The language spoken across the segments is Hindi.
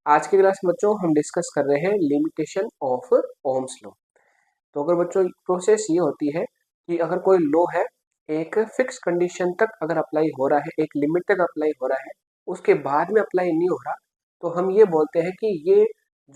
आज की क्लास में बच्चों हम डिस्कस कर रहे हैं लिमिटेशन ऑफ ओम्स लॉ। तो अगर बच्चों प्रोसेस ये होती है कि अगर कोई लॉ है एक फिक्स कंडीशन तक अगर अप्लाई हो रहा है, एक लिमिट तक अप्लाई हो रहा है, उसके बाद में अप्लाई नहीं हो रहा, तो हम ये बोलते हैं कि ये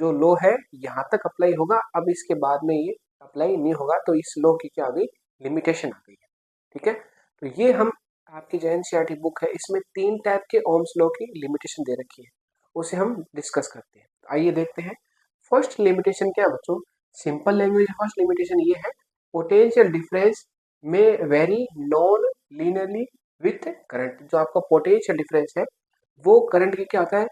जो लॉ है यहाँ तक अप्लाई होगा, अब इसके बाद में ये अप्लाई नहीं होगा, तो इस लॉ की क्या आ गई, लिमिटेशन आ गई है। ठीक है, तो ये हम आपकी जो एनसीईआरटी बुक है इसमें 3 टाइप के ओम्स लॉ की लिमिटेशन दे रखी है, उसे हम डिस्कस करते हैं। तो आइए देखते हैं। फर्स्ट लिमिटेशन क्या है बच्चों, सिंपल लैंग्वेज फर्स्ट लिमिटेशन ये है, पोटेंशियल डिफरेंस में very non linearly with current. जो आपका पोटेंशियल डिफरेंस है वो करंट की क्या होता है,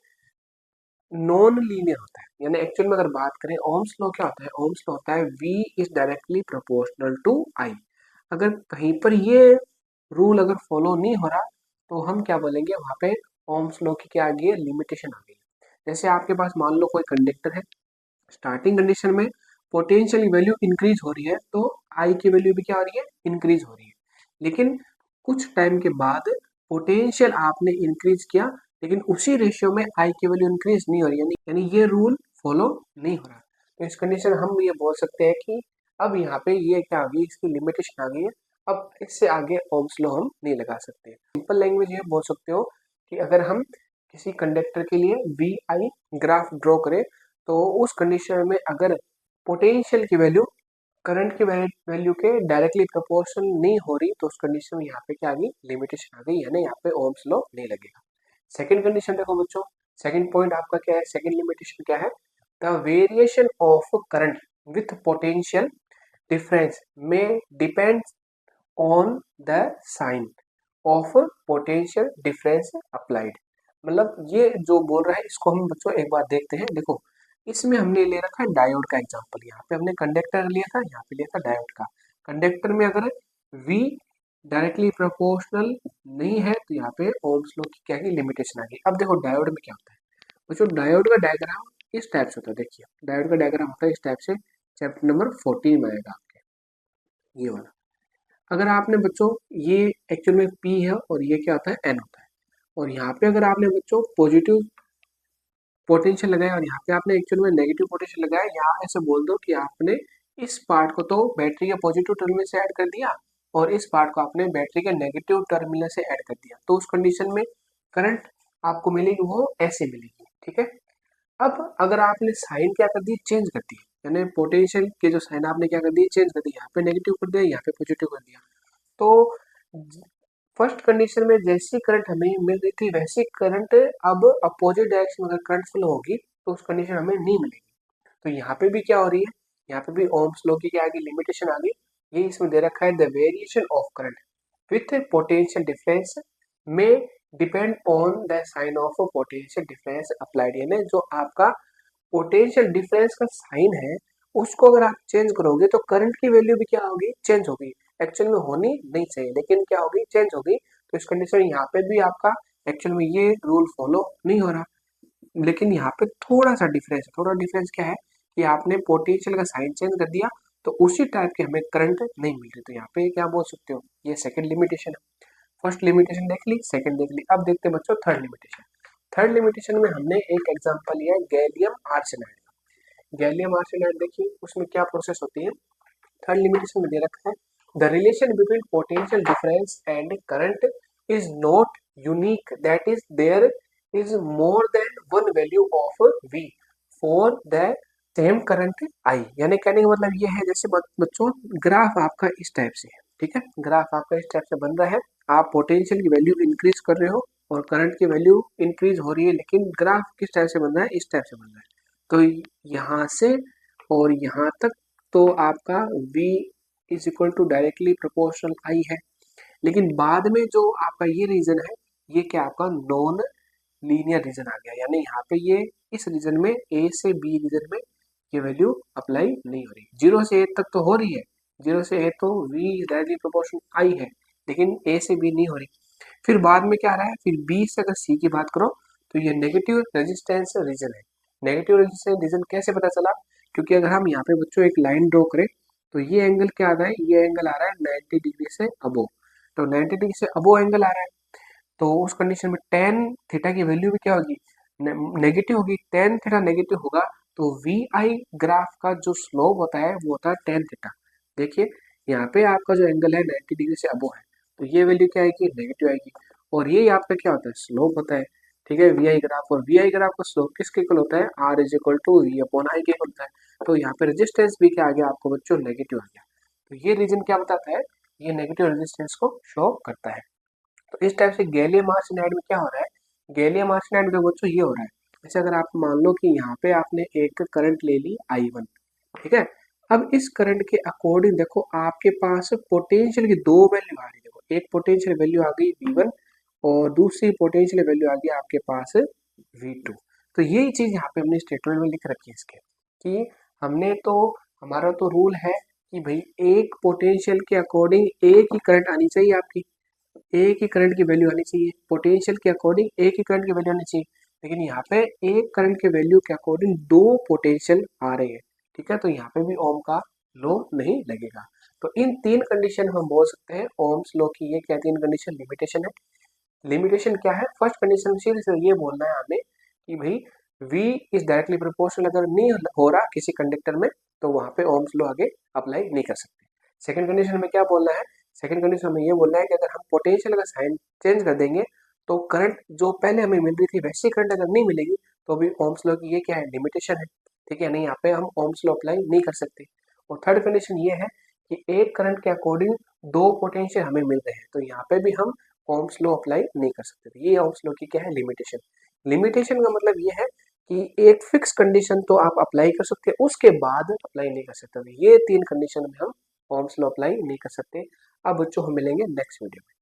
नॉन लीनियर होता है। यानी एक्चुअल में अगर बात करें ओम्स लॉ क्या होता है, ओम्स लॉ होता है V is directly proportional to I। अगर कहीं पर ये रूल अगर फॉलो नहीं हो रहा तो हम क्या बोलेंगे, वहां पे ओम्स लॉ की क्या आ गई है, लिमिटेशन आ गई है। जैसे आपके पास मान लो कोई कंडक्टर है, स्टार्टिंग कंडीशन में पोटेंशियल की वैल्यू इंक्रीज हो रही है, तो आई की वैल्यू भी क्या हो रही है, इंक्रीज हो रही है। लेकिन कुछ टाइम के बाद पोटेंशियल आपने इंक्रीज किया, लेकिन उसी रेशियो में आई की वैल्यू इंक्रीज नहीं हो रही, यानी ये रूल फॉलो नहीं हो रहा। तो इस कंडीशन हम ये बोल सकते हैं कि अब यहाँ पे ये क्या आ गई, इसकी लिमिटेशन आ गई है, अब इससे आगे ओम्स लॉ हम नहीं लगा सकते। सिंपल लैंग्वेज ये बोल सकते हो कि अगर हम किसी कंडक्टर के लिए वी आई ग्राफ ड्रॉ करें, तो उस कंडीशन में अगर पोटेंशियल की वैल्यू करंट की वैल्यू के डायरेक्टली प्रोपोर्शनल नहीं हो रही, तो उस कंडीशन में यहाँ पे क्या आ गई, लिमिटेशन आ गई, यानी यहाँ पे ओम्स लॉ नहीं लगेगा। सेकंड कंडीशन देखो बच्चों, सेकंड पॉइंट आपका क्या है, सेकंड लिमिटेशन क्या है, the variation of current with potential difference में depend on the sign of potential difference applied. मतलब ये जो बोल रहा है इसको हम बच्चों एक बार देखते हैं। देखो इसमें हमने ले रखा है डायोड का एग्जांपल, यहाँ पे हमने कंडक्टर लिया था, यहाँ पे लिया था डायोड का। कंडक्टर में अगर V डायरेक्टली प्रोपोर्शनल नहीं है तो यहाँ पे ओम्स लॉ की क्या की लिमिटेशन आ गई। अब देखो डायोड में क्या होता है बच्चों, डायोड का डायग्राम इस टाइप से होता है। देखिए डायोड का डायग्राम होता है इस टाइप से, चैप्टर नंबर 14 में आएगा आपके ये वाला। अगर आपने बच्चों ये एक्चुअल में P है और ये क्या होता है, N होता है, और यहाँ पे अगर आपने बच्चों पॉजिटिव पोटेंशियल लगाया और यहाँ पे आपने एक्चुअल में नेगेटिव पोटेंशियल लगाया, यहाँ ऐसे बोल दो कि आपने इस पार्ट को तो बैटरी के पॉजिटिव टर्मिनल से ऐड कर दिया और इस पार्ट को आपने बैटरी के नेगेटिव टर्मिनल से ऐड कर दिया, तो उस कंडीशन में करंट आपको मिलेगी वो ऐसे मिलेगी। ठीक है, अब अगर आपने साइन क्या कर दी, चेंज कर दी, यानी पोटेंशियल के जो साइन आपने क्या कर दी, चेंज कर दी, यहाँ पे नेगेटिव कर दिया, यहाँ पे पॉजिटिव कर दिया, तो फर्स्ट कंडीशन में जैसी करंट हमें मिल रही थी वैसी करंट अब अपोजिट डायरेक्शन में अगर करंट फ्लो होगी तो उस कंडीशन हमें नहीं मिलेगी। तो यहाँ पे भी क्या हो रही है, यहाँ पे भी ओम्स लॉ की क्या आ गई, लिमिटेशन आ गई। ये इसमें दे रखा है, the variation of current with potential difference में depend on the sign of potential difference applied. यानी जो आपका पोटेंशियल डिफरेंस का साइन है उसको अगर आप चेंज करोगे तो करंट की वैल्यू भी क्या होगी, चेंज होगी। एक्चुअल में होनी नहीं चाहिए लेकिन क्या होगी, चेंज होगी। तो इस कंडीशन में यहाँ पे भी आपका एक्चुअल में ये रूल फॉलो नहीं हो रहा, लेकिन यहाँ पे थोड़ा सा डिफरेंस है। थोड़ा डिफरेंस क्या है कि आपने पोटेंशियल का साइन चेंज कर दिया तो उसी टाइप के हमें करंट नहीं मिल रही, तो यहाँ पे क्या बोल सकते हो, ये सेकंड लिमिटेशन है। फर्स्ट लिमिटेशन देख ली, सेकंड देख ली, अब देखते हैं बच्चों थर्ड लिमिटेशन। थर्ड लिमिटेशन में हमने एक एग्जांपल लिया है गैलियम आर्सेनाइड का। गैलियम आर्सेनाइड देखिए उसमें क्या प्रोसेस होती है, थर्ड लिमिटेशन में दे रखा है, the relation between potential difference and current is not unique, that is there is more than one value of V for the same current I। यानी कहने का मतलब ये है, जैसे बच्चों ग्राफ आपका इस टाइप से है, ठीक है, ग्राफ आपका इस टाइप से बन रहा है, आप पोटेंशियल की वैल्यू इंक्रीज कर रहे हो और करंट की वैल्यू इंक्रीज हो रही है, लेकिन ग्राफ किस टाइप से बन रहा है, इस टाइप से बन रहा है। तो यहाँ से और यहाँ तक तो आपका V is equal to directly proportional I है, लेकिन बाद में जो आपका ये रीजन है ये क्या आपका नॉन लीनियर रीजन आ गया। यानी यहाँ पे ये इस रीजन में A से B रीजन में ये वैल्यू अप्लाई नहीं हो रही। 0 से A तक तो हो रही है, 0 से A तो V डायरेक्टली प्रोपोर्शनल I है, लेकिन A से B नहीं हो रही। फिर बाद में क्या आ रहा है, फिर B से अगर C की बात करो तो ये नेगेटिव रेजिस्टेंस रीजन है। नेगेटिव रेजिस्टेंस रीजन कैसे पता चला, क्योंकि अगर हम यहाँ पे बच्चों एक लाइन ड्रॉ करें तो ये एंगल क्या आ रहा है, ये एंगल आ रहा है 90 डिग्री से अबो, तो 90 डिग्री से अबो एंगल आ रहा है, तो उस कंडीशन में टेन थीटा की वैल्यू भी क्या होगी, नेगेटिव होगी, टेन थीटा नेगेटिव होगा, तो वी आई ग्राफ का जो स्लोप होता है वो होता है टेन थीटा। देखिए यहाँ पे आपका जो एंगल है 90 डिग्री से अबो है, तो ये वैल्यू क्या आएगी, नेगेटिव आएगी। और ये यहाँ पे क्या होता है, स्लोप होता है, ठीक है, वी आई ग्राफ। और वी आई ग्राफ का स्लोप किसके इक्वल होता है, R is equal to V upon I के इक्वल होता है। तो यहाँ पे रेजिस्टेंस भी क्या आ गया आपको बच्चों, नेगेटिव आ गया। तो ये रीजन क्या बताता है, ये नेगेटिव रेजिस्टेंस को शो करता है। तो इस टाइप से गैलियम आर्सेनाइड में क्या हो रहा है, गैलियम आर्सेनाइड में बच्चों ये हो रहा है, जैसे अगर आप मान लो कि यहाँ पे आपने एक करंट ले ली I1, ठीक है। अब इस करंट के अकॉर्डिंग देखो आपके पास पोटेंशियल की दो वैल्यू आ रही है। देखो एक पोटेंशियल वैल्यू आ गई V1 और दूसरी पोटेंशियल वैल्यू आ गई आपके पास V2। तो यही चीज यहाँ पे हमने स्टेटमेंट में लिख रखी है इसके, कि हमने तो, हमारा तो रूल है कि भाई एक पोटेंशियल के अकॉर्डिंग एक ही करंट आनी चाहिए आपकी, एक ही करंट की वैल्यू आनी चाहिए, पोटेंशियल के अकॉर्डिंग एक ही करंट की वैल्यू आनी चाहिए। लेकिन यहाँ पे एक करंट के वैल्यू के अकॉर्डिंग दो पोटेंशियल आ रहे हैं, ठीक है, तो यहाँ पे भी ओम का लॉ नहीं लगेगा। तो इन तीन कंडीशन हम बोल सकते हैं ओम्स लॉ की, ये क्या तीन कंडीशन लिमिटेशन है। लिमिटेशन क्या है, फर्स्ट कंडीशन सिर्फ ये बोलना है हमें कि भाई V इज डायरेक्टली प्रोपोर्शनल अगर नहीं हो रहा किसी कंडक्टर में, तो वहां पे ओम्स लॉ आगे अप्लाई नहीं कर सकते। सेकंड कंडीशन में क्या बोलना है, सेकंड कंडीशन में ये बोलना है कि अगर हम पोटेंशियल का साइन चेंज कर देंगे तो करंट जो पहले हमें मिल रही थी वैसी करंट अगर नहीं मिलेगी, तो भी ओम्स लॉ की ये क्या है, लिमिटेशन है, ठीक है, नहीं यहाँ पे हम ओम्स लॉ अप्लाई नहीं कर सकते। और थर्ड कंडीशन ये है कि एक करंट के अकॉर्डिंग दो पोटेंशियल हमें मिल रहे हैं, तो यहाँ पे भी हम ओम्स लॉ अप्लाई नहीं कर सकते। तो ये ओम्स लॉ की क्या है, लिमिटेशन। लिमिटेशन का मतलब ये है कि एक फिक्स कंडीशन तो आप अप्लाई कर सकते हैं, उसके बाद अप्लाई नहीं कर सकते। तो ये तीन कंडीशन में हम ओम्स लॉ अप्लाई नहीं कर सकते। अब बच्चों हम मिलेंगे नेक्स्ट वीडियो में।